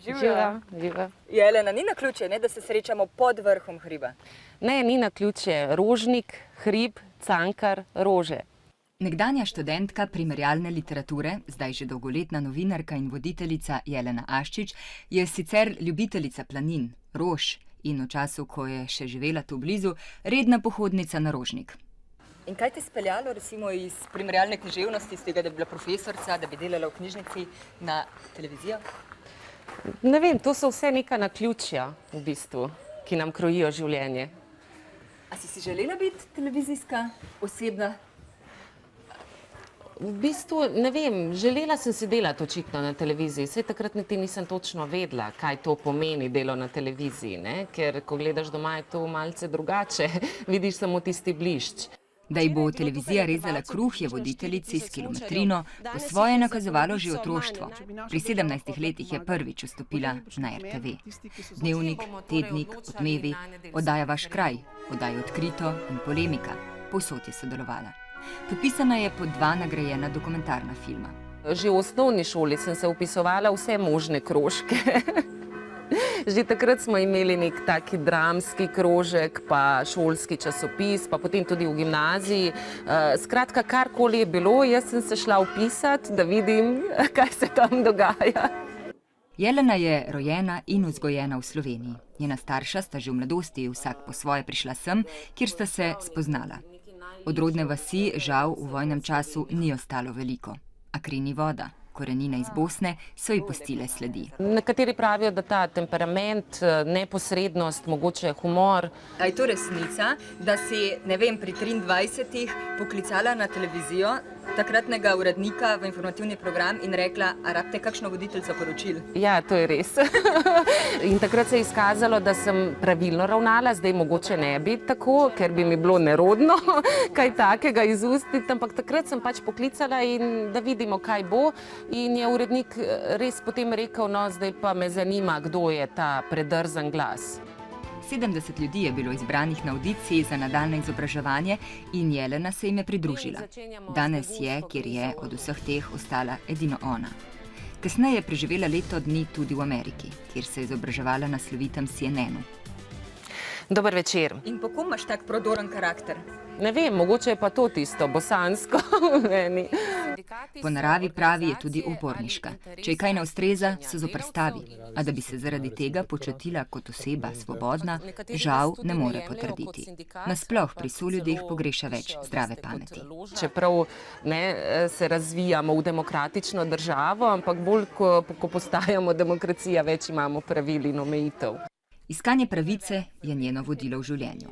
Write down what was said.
Živa. Živa. Jelena, ni naključje, ne, da se srečamo pod vrhom hriba? Ne, ni naključje. Rožnik, hrib, Cankar, rože. Nekdanja študentka primerjalne literature, zdaj že dolgoletna novinarka in voditeljica Jelena Aščič, je sicer ljubiteljica planin, rož in v času, ko je še živela tu blizu, redna pohodnica na Rožnik. In kaj te je speljalo recimo iz primerjalne književnosti, iz tega, da bi bila profesorca, da bi delala v knjižnici, na televizijo? Ne vem, to so vse neka naključja v bistvu, ki nam krojijo življenje. A si želela biti televizijska osebna? V bistvu, ne vem, želela sem si delati očitno na televiziji. Saj takrat niti nisem točno vedela, kaj to pomeni delo na televiziji, ne? Ker ko gledaš doma, je to malce drugače, vidiš samo tisti blišč. Da ji bo televizija rezala kruh, je voditeljici s kilometrino po svoje nakazovalo že otroštvo. Pri 17 letih je prvič vstopila na RTV. Dnevnik, tednik, Odmevi, oddaja Vaš kraj, oddaja Odkrito in Polemika. Povsod je sodelovala. Podpisana je po 2 nagrajena dokumentarna filma. Že v osnovni šoli sem se vpisovala vse možne krožke. Že takrat smo imeli nek taki dramski krožek, pa šolski časopis, pa potem tudi v gimnaziji. Skratka, karkoli je bilo, jaz sem se šla vpisati, da vidim, kaj se tam dogaja. Jelena je rojena in vzgojena v Sloveniji. Njena starša sta že v mladosti vsak po svoje prišla sem, kjer sta se spoznala. Od rodne vasi žal v vojnem času ni ostalo veliko, a kri ni voda. Korenine iz Bosne so ji pustile sledi. Nekateri pravijo, da ta temperament, neposrednost, mogoče humor. A je to resnica, da si, ne vem, pri 23 poklicala na televizijo takratnega urednika v informativni program in rekla, a rabite kakšno voditeljico poročil? Ja, to je res. In takrat se je izkazalo, da sem pravilno ravnala, zdaj mogoče ne bi tako, ker bi mi bilo nerodno kaj takega izustiti, ampak takrat sem pač poklicala in da vidimo, kaj bo. In je urednik res potem rekel, no, zdaj pa me zanima, kdo je ta predrzan glas. 70 ljudi je bilo izbranih na avdiciji za nadaljne izobraževanje in Jelena se jim je pridružila. Danes je, kjer je od vseh teh ostala edino ona. Kasneje je preživela leto dni tudi v Ameriki, kjer se je izobraževala na slovitem CNN-u. Dober večer. In po kom imaš tak prodoren karakter? Ne vem, mogoče je pa to tisto bosansko v meni. Po naravi pravi je tudi uporniška. Če ji kaj ne ustreza, se zoperstavi. A da bi se zaradi tega počutila kot oseba svobodna, žal ne more potrditi. Nasploh pri soljudeh pogreša več zdrave pameti. Čeprav se razvijamo v demokratično državo, ampak bolj, ko postajamo demokracija, več imamo pravil in omejitev. Iskanje pravice je njeno vodilo v življenju.